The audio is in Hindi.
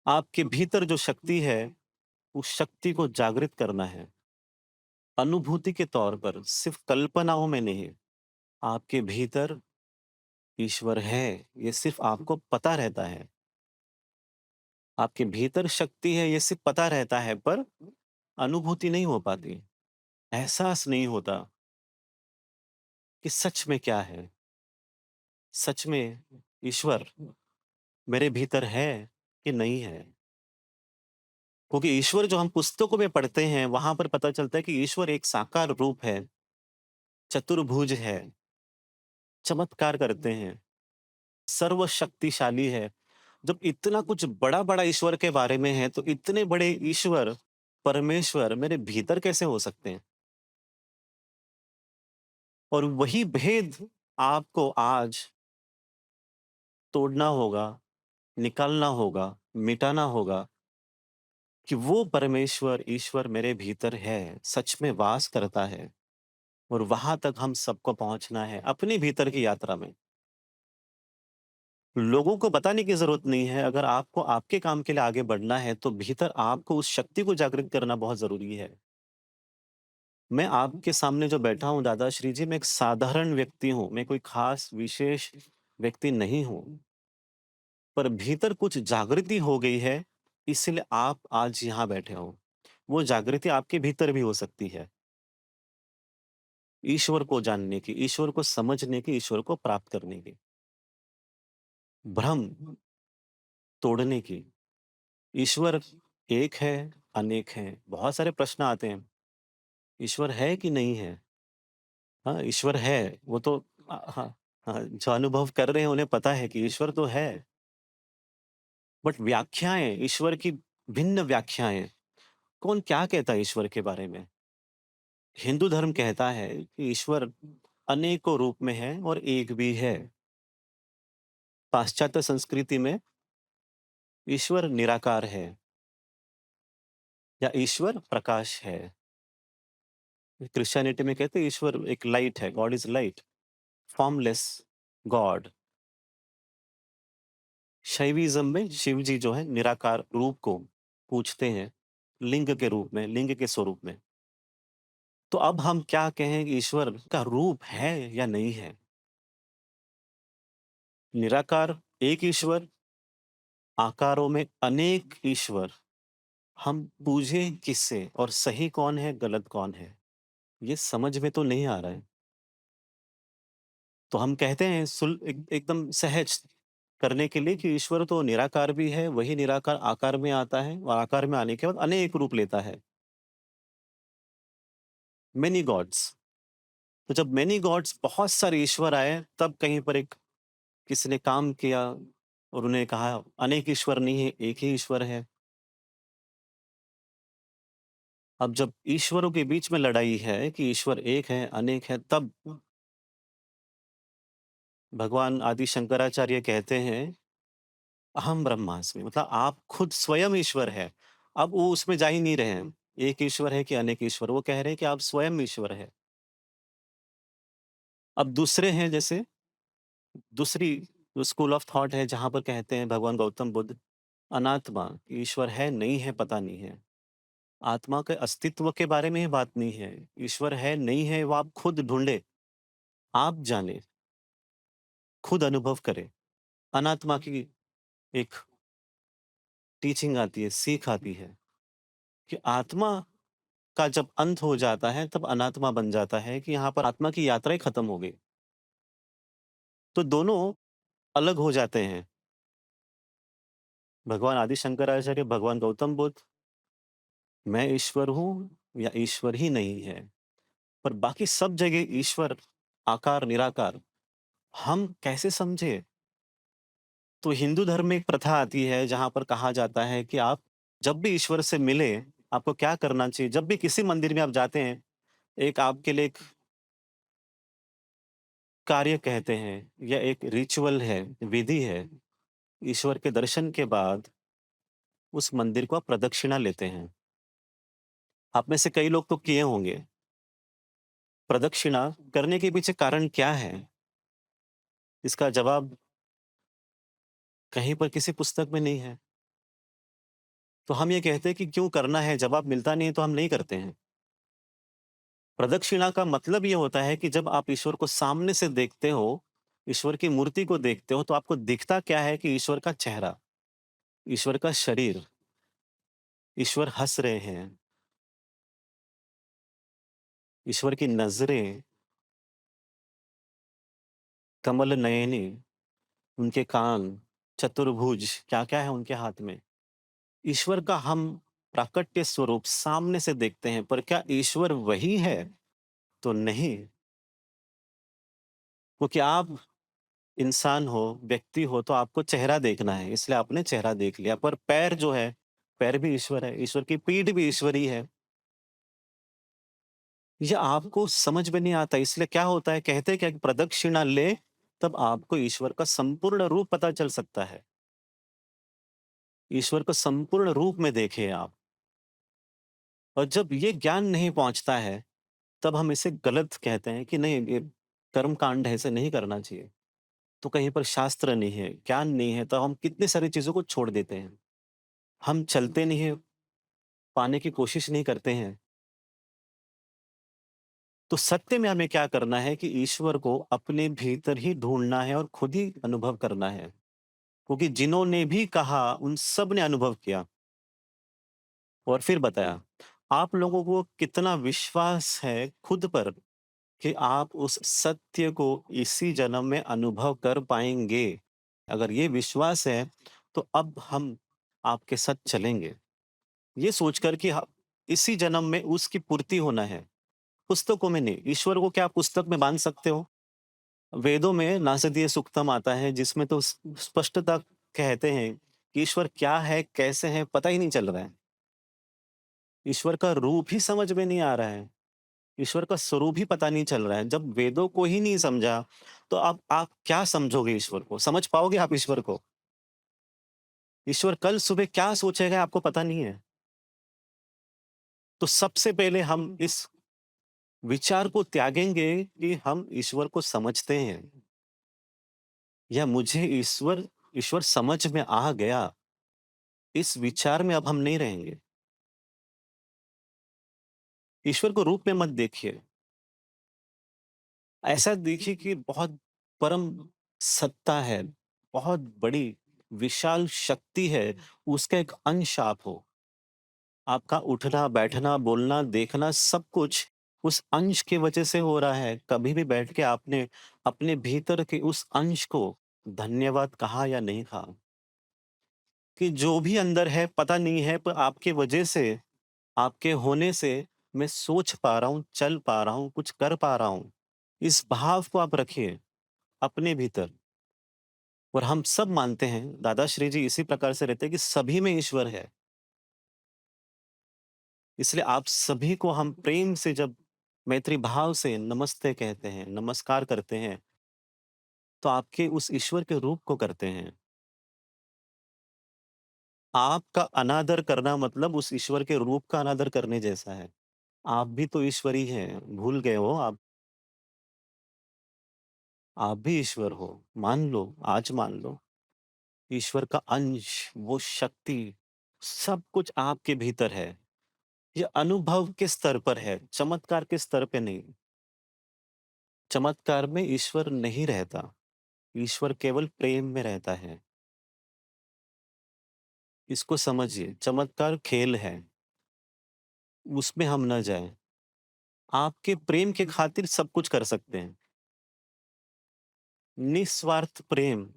आपके भीतर जो शक्ति है, उस शक्ति को जागृत करना है। अनुभूति के तौर पर, सिर्फ़ कल्पनाओं में नहीं। आपके भीतर ईश्वर है, ये सिर्फ़ आपको पता रहता है। आपके भीतर शक्ति है, ये सिर्फ़ पता रहता है, पर अनुभूति नहीं हो पाती। एहसास नहीं होता कि सच में क्या है? सच में ईश्वर मेरे भीतर है कि नहीं है? क्योंकि ईश्वर जो हम पुस्तकों में पढ़ते हैं, वहाँ पर पता चलता है कि ईश्वर एक साकार रूप है, चतुर्भुज है, चमत्कार करते हैं, सर्वशक्तिशाली है। जब इतना कुछ बड़ा-बड़ा ईश्वर के बारे में है, तो इतने बड़े ईश्वर, परमेश्वर मेरे भीतर कैसे हो सकते हैं? और वही भेद आपको आज तोड़ना होगा, निकालना होगा, मिटाना होगा कि वो परमेश्वर, ईश्वर मेरे भीतर है, सच में वास करता है और वहाँ तक हम सबको पहुँचना है अपने भीतर की यात्रा में। लोगों को बताने की ज़रूरत नहीं है, अगर आपको आपके काम के लिए आगे बढ़ना है, तो भीतर आपको उस शक्ति को जागृत करना बहुत ज़रूरी है। मैं आपके सामने जो बैठा हूँ दादाश्री जी, मैं एक साधारण व्यक्ति हूँ, मैं कोई ख़ास विशेष व्यक्ति नहीं हूँ। पर भीतर कुछ जागृति हो गई है, इसीलिए आप आज यहाँ बैठे हो। वो जागृति आपके भीतर भी हो सकती है, ईश्वर को जानने की, ईश्वर को समझने की, ईश्वर को प्राप्त करने की, भ्रम तोड़ने की। ईश्वर एक है, अनेक हैं। बहुत सारे प्रश्न आते हैं, ईश्वर है कि नहीं है? हाँ, ईश्वर है, वो तो हाँ, हाँ, जो अनुभव कर रहे हैं उन्हें पता है कि ईश्वर तो है, बट व्याख्याएँ, ईश्वर की भिन्न व्याख्याएँ, कौन क्या कहता है ईश्वर के बारे में? हिंदू धर्म कहता है कि ईश्वर अनेकों रूप में है और एक भी है। पाश्चात्य संस्कृति में ईश्वर निराकार है या ईश्वर प्रकाश है। क्रिश्चियनिटी में कहते हैं ईश्वर एक लाइट है, god is light, formless god. Shaivism में शिव जी जो है निराकार रूप को पूजते हैं, लिंग के रूप में, लिंग के स्वरूप में। तो अब हम क्या कहें कि ईश्वर का रूप है या नहीं है? निराकार एक ईश्वर, आकारों में अनेक ईश्वर। हम पूजें किससे और सही कौन है, गलत कौन है? ये समझ में तो नहीं आ रहा है। तो हम कहते हैं एकदम सहज करने के लिए कि ईश्वर तो निराकार भी है, वही निराकार आकार में आता है और आकार में आने के बाद अनेक रूप लेता है। Many God's. तो जब मेनी गॉड्स बहुत सारे ईश्वर आए, तब कहीं पर एक किसी ने काम किया और उन्हें कहा अनेक ईश्वर नहीं है, एक ही ईश्वर है। अब जब ईश्वरों के बीच में लड़ाई है कि ईश्वर एक है, अनेक है, तब भगवान आदि शंकराचार्य कहते हैं अहम ब्रह्मास्मि, मतलब आप खुद स्वयं ईश्वर है। अब वो उसमें जा ही नहीं रहे हैं, एक ईश्वर है कि अनेक ईश्वर, वो कह रहे हैं कि आप स्वयं ईश्वर है। अब दूसरे हैं जैसे दूसरी स्कूल ऑफ थॉट है जहाँ पर कहते हैं भगवान गौतम बुद्ध अनात्मा, ईश्वर है, नहीं है, पता नहीं है। आत्मा के अस्तित्व के बारे में ही बात नहीं है। ईश्वर है, नहीं है, वो आप खुद ढूँढे, आप जाने, खुद अनुभव करें। अनात्मा की एक टीचिंग आती है, सीख आती है कि आत्मा का जब अंत हो जाता है, तब अनात्मा बन जाता है कि यहाँ पर आत्मा की यात्रा ही खत्म हो गई। तो दोनों अलग हो जाते हैं। भगवान आदि शंकराचार्य, भगवान गौतम बुद्ध, मैं ईश्वर हूँ या ईश्वर ही नहीं है। पर बाकी सब जगह ईश्वर, आकार, निराकार, हम कैसे समझे? तो हिंदू धर्म में एक प्रथा आती है जहाँ पर कहा जाता है कि आप जब भी ईश्वर से मिले, आपको क्या करना चाहिए? जब भी किसी मंदिर में आप जाते हैं, एक आपके लिए एक कार्य कहते हैं या एक रिचुअल है, विधि है। ईश्वर के दर्शन के बाद उस मंदिर को आप प्रदक्षिणा लेते हैं। आप में से कई लोग तो किए होंगे। प्रदक्षिणा करने के पीछे कारण क्या है? इसका जवाब कहीं पर किसी पुस्तक में नहीं है। तो हम ये कहते हैं कि क्यों करना है, जवाब मिलता नहीं है तो हम नहीं करते हैं। प्रदक्षिणा का मतलब ये होता है कि जब आप ईश्वर को सामने से देखते हो, ईश्वर की मूर्ति को देखते हो, तो आपको दिखता क्या है कि ईश्वर का चेहरा, ईश्वर का शरीर, ईश्वर हँस रहे हैं, ईश्वर की नज़रें, कमल नयनी, उनके कान, चतुर्भुज, क्या-क्या है उनके हाथ में। ईश्वर का हम प्राकट्य स्वरूप सामने से देखते हैं, पर क्या ईश्वर वही है? तो नहीं, क्योंकि आप इंसान हो, व्यक्ति हो, तो आपको चेहरा देखना है, इसलिए आपने चेहरा देख लिया। पर पैर जो है, पैर भी ईश्वर है, ईश्वर की पीठ भी ईश्वर ही है। ये आपको समझ में नहीं आता, इसलिए क्या होता है, कहते हैं क्या कि प्रदक्षिणा लें, तब आपको ईश्वर का संपूर्ण रूप पता चल सकता है। ईश्वर को संपूर्ण रूप में देखें आप। और जब ये ज्ञान नहीं पहुँचता है, तब हम इसे गलत कहते हैं कि नहीं, ये कर्म कांड है, इसे नहीं करना चाहिए। तो कहीं पर शास्त्र नहीं है, ज्ञान नहीं है, तो हम कितनी सारी चीज़ों को छोड़ देते हैं। हम चलते नहीं हैं, पाने की कोशिश नहीं करते हैं। तो सत्य में हमें क्या करना है कि ईश्वर को अपने भीतर ही ढूँढना है और खुद ही अनुभव करना है। क्योंकि जिन्होंने भी कहा, उन सब ने अनुभव किया और फिर बताया। आप लोगों को कितना विश्वास है खुद पर कि आप उस सत्य को इसी जन्म में अनुभव कर पाएँगे? अगर ये विश्वास है, तो अब हम आपके साथ चलेंगे। ये सोचकर कि ह इसी जन्म में उसकी पूर्ति होना है, पुस्तकों में नहीं। ईश्वर को क्या आप पुस्तक में बाँध सकते हो? वेदों में नासदीय सूक्तम आता है जिसमें तो स्पष्टता कहते हैं कि ईश्वर क्या है, कैसे है, पता ही नहीं चल रहा है। ईश्वर का रूप ही समझ में नहीं आ रहा है। ईश्वर का स्वरूप ही पता नहीं चल रहा है। जब वेदों को ही नहीं समझा, तो आप क्या समझोगे ईश्वर को? समझ पाओगे आप ईश्वर को? ईश्वर कल सुबह क्या सोचेगा आपको पता नहीं है। तो सबसे पहले हम इस विचार को त्यागेंगे कि हम ईश्वर को समझते हैं या मुझे ईश्वर ईश्वर समझ में आ गया। इस विचार में अब हम नहीं रहेंगे। ईश्वर को रूप में मत देखिए। ऐसा देखिए कि बहुत परम सत्ता है, बहुत बड़ी विशाल शक्ति है, उसका एक अंश आप हो। आपका उठना, बैठना, बोलना, देखना सब कुछ उस अंश की वजह से हो रहा है। कभी भी बैठ के आपने अपने भीतर के उस अंश को धन्यवाद कहा या नहीं कहा? कि जो भी अंदर है पता नहीं है, पर आपके वजह से, आपके होने से मैं सोच पा रहा हूँ, चल पा रहा हूँ, कुछ कर पा रहा हूँ। इस भाव को आप रखिए अपने भीतर। और हम सब मानते हैं, दादा श्री जी इसी प्रकार से रहते हैं कि सभी में ईश्वर है। इसलिए आप सभी को हम प्रेम से जब मैत्री भाव से नमस्ते कहते हैं, नमस्कार करते हैं, तो आपके उस ईश्वर के रूप को करते हैं। आपका अनादर करना मतलब उस ईश्वर के रूप का अनादर करने जैसा है। आप भी तो ईश्वर ही हैं, भूल गए हो आप भी ईश्वर हो। मान लो, आज मान लो। ईश्वर का अंश, वो शक्ति, सब कुछ आपके भीतर है। ये अनुभव के स्तर पर है, चमत्कार के स्तर पे नहीं। चमत्कार में ईश्वर नहीं रहता, ईश्वर केवल प्रेम में रहता है। इसको समझिए, चमत्कार खेल है, उसमें हम ना जाएँ। आपके प्रेम के खातिर सब कुछ कर सकते हैं। निस्वार्थ प्रेम